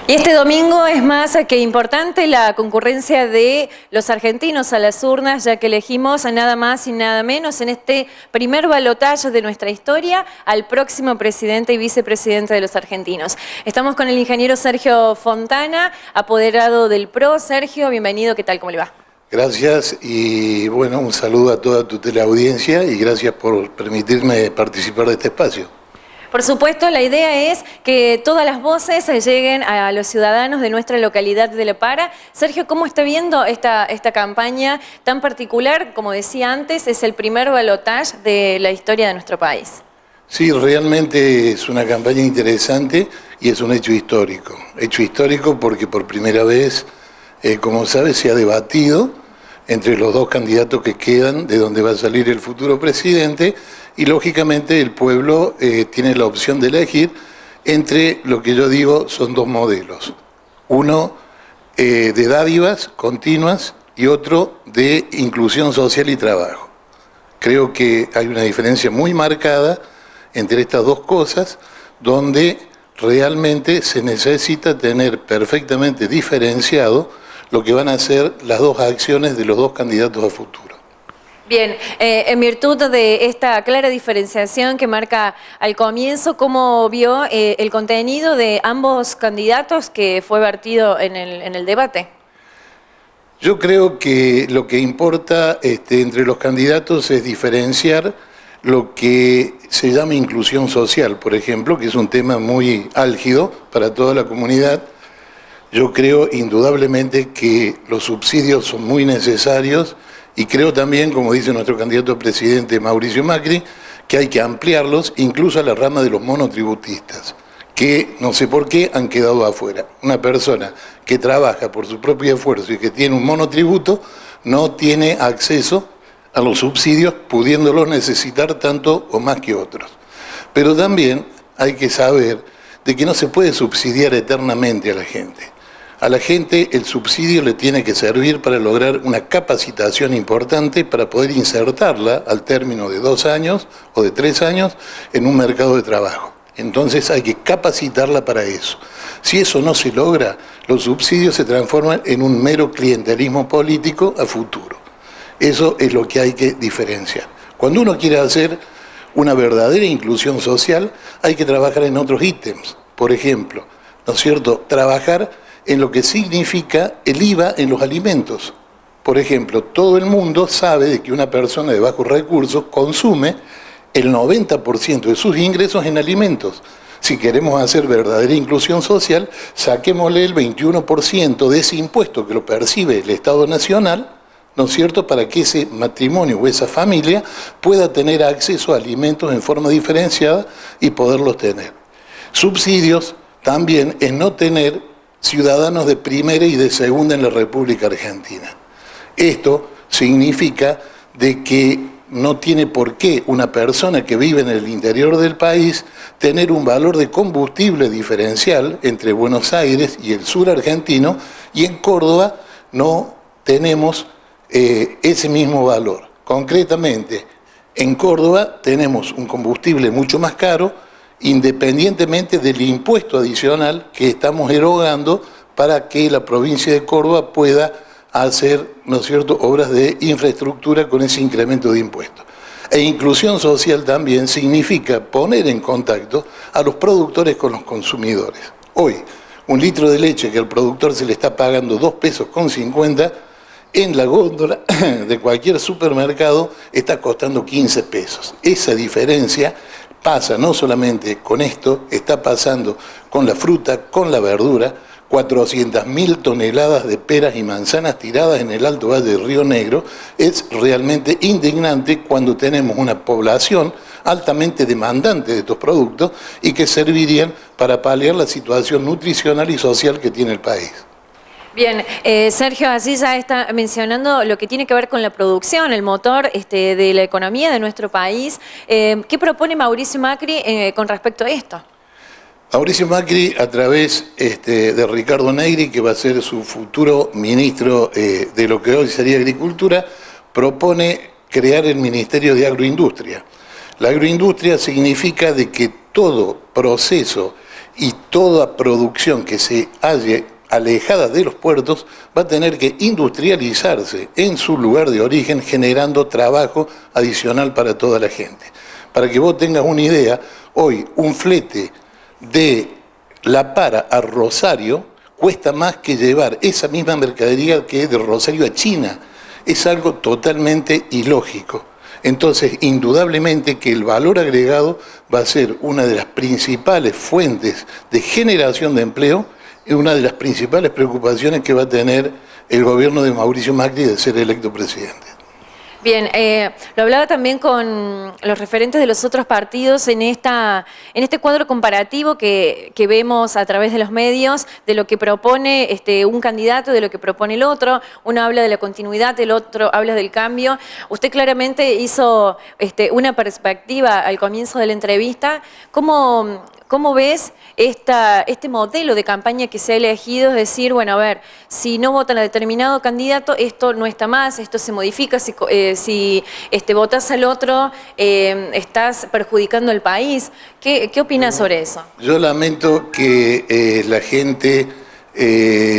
Y este domingo es más que importante la concurrencia de los argentinos a las urnas, ya que elegimos nada más y nada menos en este primer balotaje de nuestra historia al próximo presidente y vicepresidente de los argentinos. Estamos con el ingeniero Sergio Fontana, apoderado del PRO. Sergio, bienvenido, ¿qué tal? ¿Cómo le va? Gracias y bueno, un saludo a toda tu teleaudiencia y gracias por permitirme participar de este espacio. Por supuesto, la idea es que todas las voces lleguen a los ciudadanos de nuestra localidad de La Para. Sergio, ¿cómo está viendo esta campaña tan particular? Como decía antes, es el primer balotaje de la historia de nuestro país. Sí, realmente es una campaña interesante y es un hecho histórico. Hecho histórico porque por primera vez, como sabes, se ha debatido entre los dos candidatos que quedan de donde va a salir el futuro presidente y lógicamente el pueblo tiene la opción de elegir entre lo que yo digo son dos modelos. Uno de dádivas continuas y otro de inclusión social y trabajo. Creo que hay una diferencia muy marcada entre estas dos cosas donde realmente se necesita tener perfectamente diferenciado lo que van a ser las dos acciones de los dos candidatos a futuro. Bien, en virtud de esta clara diferenciación que marca al comienzo, ¿cómo vio el contenido de ambos candidatos que fue vertido en el debate? Yo creo que lo que importa entre los candidatos es diferenciar lo que se llama inclusión social, por ejemplo, que es un tema muy álgido para toda la comunidad. Yo creo indudablemente que los subsidios son muy necesarios y creo también, como dice nuestro candidato a presidente Mauricio Macri, que hay que ampliarlos incluso a la rama de los monotributistas, que no sé por qué han quedado afuera. Una persona que trabaja por su propio esfuerzo y que tiene un monotributo no tiene acceso a los subsidios, pudiéndolos necesitar tanto o más que otros. Pero también hay que saber de que no se puede subsidiar eternamente a la gente. A la gente el subsidio le tiene que servir para lograr una capacitación importante para poder insertarla al término de 2 años o de 3 años en un mercado de trabajo. Entonces hay que capacitarla para eso. Si eso no se logra, los subsidios se transforman en un mero clientelismo político a futuro. Eso es lo que hay que diferenciar. Cuando uno quiere hacer una verdadera inclusión social, hay que trabajar en otros ítems. Por ejemplo, ¿no es cierto?, trabajar en lo que significa el IVA en los alimentos. Por ejemplo, todo el mundo sabe de que una persona de bajos recursos consume el 90% de sus ingresos en alimentos. Si queremos hacer verdadera inclusión social, saquémosle el 21% de ese impuesto que lo percibe el Estado Nacional, ¿no es cierto?, para que ese matrimonio o esa familia pueda tener acceso a alimentos en forma diferenciada y poderlos tener. Subsidios también es no tener ciudadanos de primera y de segunda en la República Argentina. Esto significa de que no tiene por qué una persona que vive en el interior del país tener un valor de combustible diferencial entre Buenos Aires y el sur argentino, y en Córdoba no tenemos ese mismo valor. Concretamente, en Córdoba tenemos un combustible mucho más caro, independientemente del impuesto adicional que estamos erogando para que la provincia de Córdoba pueda hacer, ¿no es cierto?, obras de infraestructura con ese incremento de impuestos. E inclusión social también significa poner en contacto a los productores con los consumidores. Hoy, un litro de leche que al productor se le está pagando 2,50 pesos, en la góndola de cualquier supermercado está costando 15 pesos. Esa diferencia pasa no solamente con esto, está pasando con la fruta, con la verdura. 400.000 toneladas de peras y manzanas tiradas en el Alto Valle del Río Negro. Es realmente indignante cuando tenemos una población altamente demandante de estos productos y que servirían para paliar la situación nutricional y social que tiene el país. Bien, Sergio, así ya está mencionando lo que tiene que ver con la producción, el motor de la economía de nuestro país. ¿Qué propone Mauricio Macri con respecto a esto? Mauricio Macri, a través de Ricardo Negri, que va a ser su futuro ministro de lo que hoy sería Agricultura, propone crear el Ministerio de Agroindustria. La agroindustria significa de que todo proceso y toda producción que se halle alejada de los puertos va a tener que industrializarse en su lugar de origen, generando trabajo adicional para toda la gente. Para que vos tengas una idea, hoy un flete de La Para a Rosario cuesta más que llevar esa misma mercadería que de Rosario a China. Es algo totalmente ilógico. Entonces, indudablemente que el valor agregado va a ser una de las principales fuentes de generación de empleo y una de las principales preocupaciones que va a tener el gobierno de Mauricio Macri de ser electo presidente. Bien, lo hablaba también con los referentes de los otros partidos en este cuadro comparativo que vemos a través de los medios, de lo que propone un candidato, de lo que propone el otro. Uno habla de la continuidad, el otro habla del cambio. Usted claramente hizo una perspectiva al comienzo de la entrevista. ¿Cómo ves este modelo de campaña que se ha elegido? Es decir, bueno, a ver, si no votan a determinado candidato, esto no está más, esto se modifica, si votas al otro, estás perjudicando al país. ¿Qué opinas sobre eso? Yo lamento que la gente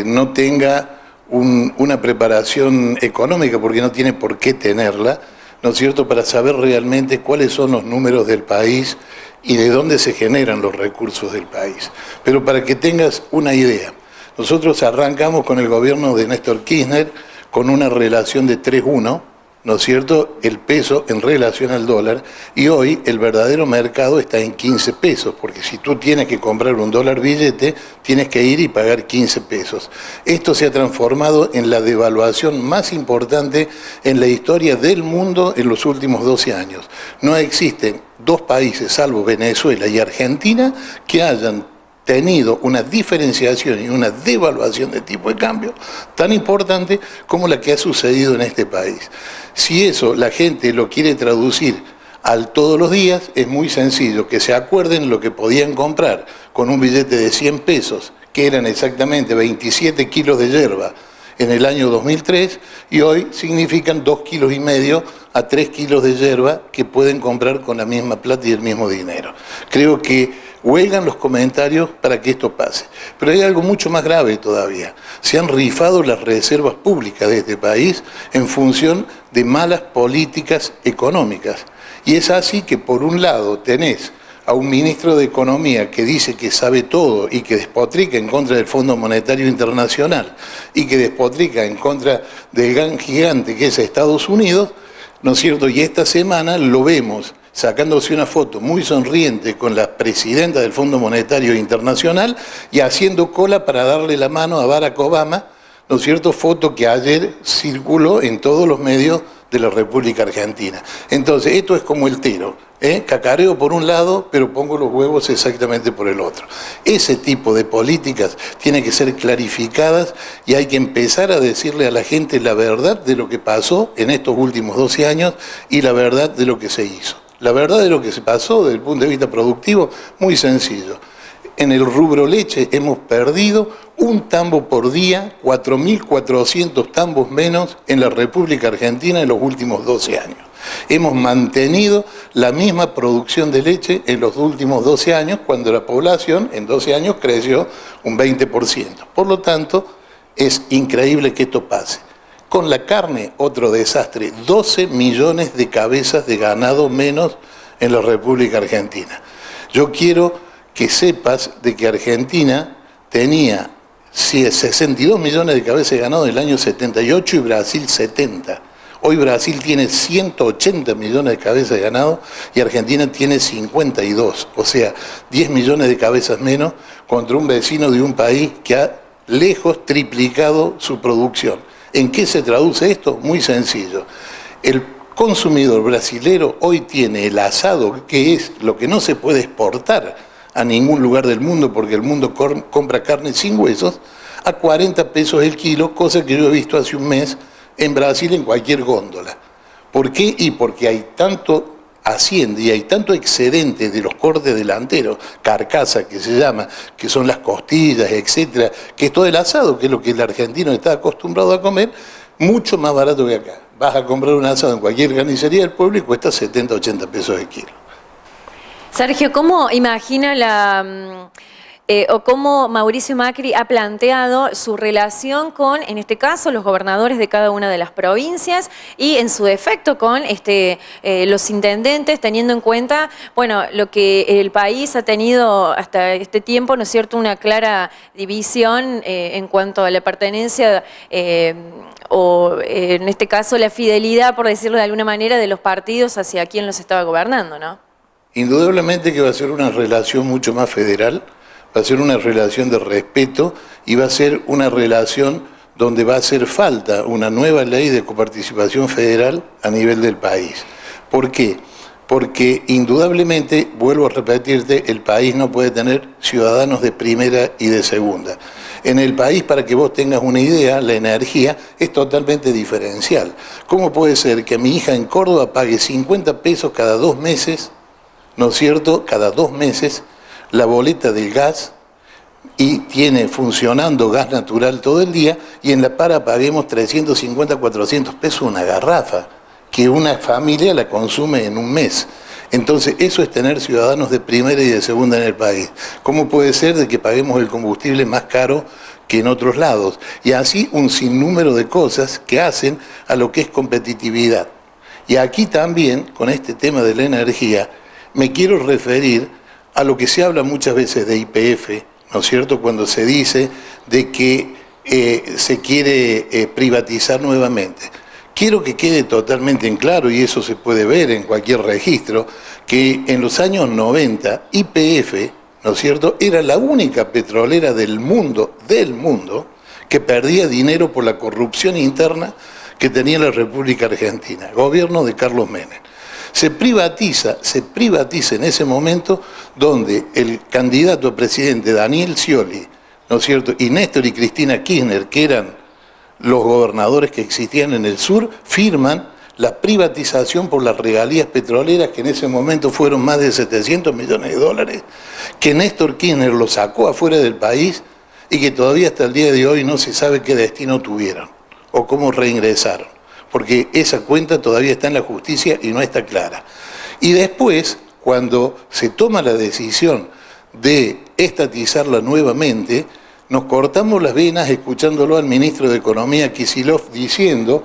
no tenga una preparación económica, porque no tiene por qué tenerla, ¿no es cierto?, para saber realmente cuáles son los números del país y de dónde se generan los recursos del país. Pero para que tengas una idea, nosotros arrancamos con el gobierno de Néstor Kirchner con una relación de 3:1, ¿no es cierto?, el peso en relación al dólar, y hoy el verdadero mercado está en 15 pesos, porque si tú tienes que comprar un dólar billete, tienes que ir y pagar 15 pesos. Esto se ha transformado en la devaluación más importante en la historia del mundo en los últimos 12 años. No existen dos países, salvo Venezuela y Argentina, que hayan tenido una diferenciación y una devaluación de tipo de cambio tan importante como la que ha sucedido en este país. Si eso la gente lo quiere traducir al todos los días, es muy sencillo, que se acuerden lo que podían comprar con un billete de 100 pesos, que eran exactamente 27 kilos de yerba en el año 2003, y hoy significan 2,5 kilos a 3 kilos de yerba que pueden comprar con la misma plata y el mismo dinero. Creo que huelgan los comentarios para que esto pase. Pero hay algo mucho más grave todavía. Se han rifado las reservas públicas de este país en función de malas políticas económicas. Y es así que, por un lado, tenés a un ministro de Economía que dice que sabe todo y que despotrica en contra del Fondo Monetario Internacional y que despotrica en contra del gran gigante que es Estados Unidos, ¿no es cierto? Y esta semana lo vemos sacándose una foto muy sonriente con la presidenta del Fondo Monetario Internacional y haciendo cola para darle la mano a Barack Obama, ¿no es cierto?, foto que ayer circuló en todos los medios de la República Argentina. Entonces, esto es como el tiro, cacareo por un lado, pero pongo los huevos exactamente por el otro. Ese tipo de políticas tiene que ser clarificadas y hay que empezar a decirle a la gente la verdad de lo que pasó en estos últimos 12 años y la verdad de lo que se hizo. La verdad de lo que se pasó desde el punto de vista productivo, muy sencillo. En el rubro leche hemos perdido un tambo por día, 4.400 tambos menos en la República Argentina en los últimos 12 años. Hemos mantenido la misma producción de leche en los últimos 12 años, cuando la población en 12 años creció un 20%. Por lo tanto, es increíble que esto pase. Con la carne, otro desastre, 12 millones de cabezas de ganado menos en la República Argentina. Yo quiero que sepas de que Argentina tenía 62 millones de cabezas de ganado en el año 78 y Brasil 70. Hoy Brasil tiene 180 millones de cabezas de ganado y Argentina tiene 52. O sea, 10 millones de cabezas menos contra un vecino de un país que ha lejos triplicado su producción. ¿En qué se traduce esto? Muy sencillo. El consumidor brasilero hoy tiene el asado, que es lo que no se puede exportar a ningún lugar del mundo porque el mundo compra carne sin huesos, a 40 pesos el kilo, cosa que yo he visto hace un mes en Brasil en cualquier góndola. ¿Por qué? Y porque hay tanto hacienda y hay tanto excedente de los cortes delanteros, carcasa que se llama, que son las costillas, etcétera, que es todo el asado, que es lo que el argentino está acostumbrado a comer, mucho más barato que acá. Vas a comprar un asado en cualquier carnicería del pueblo y cuesta 70, 80 pesos el kilo. Sergio, ¿cómo imagina o cómo Mauricio Macri ha planteado su relación con, en este caso, los gobernadores de cada una de las provincias y, en su defecto, con los intendentes, teniendo en cuenta, bueno, lo que el país ha tenido hasta este tiempo, ¿no es cierto?, una clara división en cuanto a la pertenencia o, en este caso, la fidelidad, por decirlo de alguna manera, de los partidos hacia quien los estaba gobernando, ¿no? Indudablemente que va a ser una relación mucho más federal, va a ser una relación de respeto y va a ser una relación donde va a hacer falta una nueva ley de coparticipación federal a nivel del país. ¿Por qué? Porque indudablemente, vuelvo a repetirte, el país no puede tener ciudadanos de primera y de segunda. En el país, para que vos tengas una idea, la energía es totalmente diferencial. ¿Cómo puede ser que mi hija en Córdoba pague 50 pesos cada 2 meses, ¿no es cierto?, cada 2 meses, la boleta del gas y tiene funcionando gas natural todo el día y en La Para paguemos 350, 400 pesos una garrafa, que una familia la consume en un mes? Entonces, eso es tener ciudadanos de primera y de segunda en el país. ¿Cómo puede ser de que paguemos el combustible más caro que en otros lados? Y así un sinnúmero de cosas que hacen a lo que es competitividad. Y aquí también, con este tema de la energía, me quiero referir a lo que se habla muchas veces de YPF, ¿no es cierto?, cuando se dice de que se quiere privatizar nuevamente. Quiero que quede totalmente en claro, y eso se puede ver en cualquier registro, que en los años 90 YPF, ¿no es cierto?, era la única petrolera del mundo, que perdía dinero por la corrupción interna que tenía la República Argentina, gobierno de Carlos Menem. Se privatiza en ese momento donde el candidato a presidente Daniel Scioli, ¿no es cierto?, y Néstor y Cristina Kirchner, que eran los gobernadores que existían en el sur, firman la privatización por las regalías petroleras, que en ese momento fueron más de 700 millones de dólares, que Néstor Kirchner lo sacó afuera del país y que todavía hasta el día de hoy no se sabe qué destino tuvieron o cómo reingresaron, porque esa cuenta todavía está en la justicia y no está clara. Y después, cuando se toma la decisión de estatizarla nuevamente, nos cortamos las venas escuchándolo al ministro de Economía, Kicillof, diciendo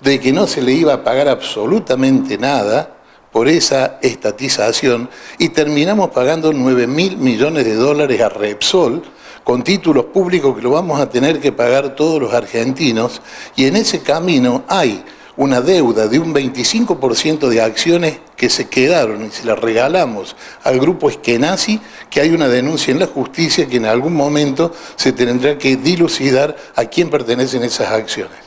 de que no se le iba a pagar absolutamente nada por esa estatización y terminamos pagando 9.000 millones de dólares a Repsol con títulos públicos que lo vamos a tener que pagar todos los argentinos, y en ese camino hay una deuda de un 25% de acciones que se quedaron y se las regalamos al grupo Eskenazi, que hay una denuncia en la justicia que en algún momento se tendrá que dilucidar a quién pertenecen esas acciones.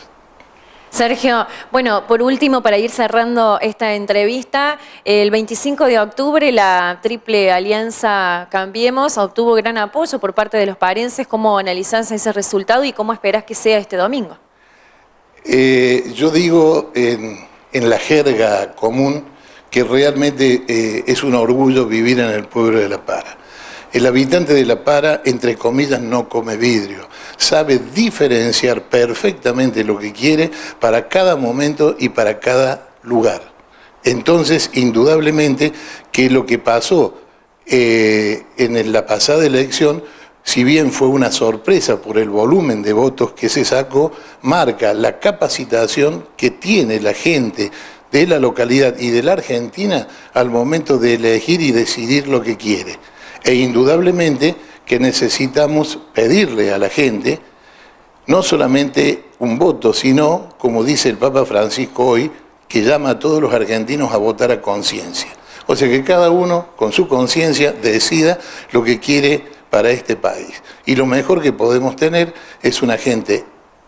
Sergio, bueno, por último, para ir cerrando esta entrevista, el 25 de octubre la Triple Alianza Cambiemos obtuvo gran apoyo por parte de los parenses. ¿Cómo analizás ese resultado y cómo esperás que sea este domingo? Yo digo en la jerga común que realmente es un orgullo vivir en el pueblo de La Para. El habitante de La Para, entre comillas, no come vidrio. Sabe diferenciar perfectamente lo que quiere para cada momento y para cada lugar. Entonces, indudablemente que lo que pasó en la pasada elección, si bien fue una sorpresa por el volumen de votos que se sacó, marca la capacitación que tiene la gente de la localidad y de la Argentina al momento de elegir y decidir lo que quiere. E indudablemente que necesitamos pedirle a la gente no solamente un voto, sino, como dice el Papa Francisco hoy, que llama a todos los argentinos a votar a conciencia. O sea que cada uno, con su conciencia, decida lo que quiere para este país. Y lo mejor que podemos tener es una gente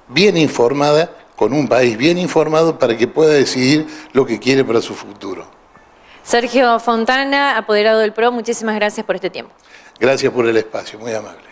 bien informada, con un país bien informado, para que pueda decidir lo que quiere para su futuro. Sergio Fontana, apoderado del PRO, muchísimas gracias por este tiempo. Gracias por el espacio, muy amable.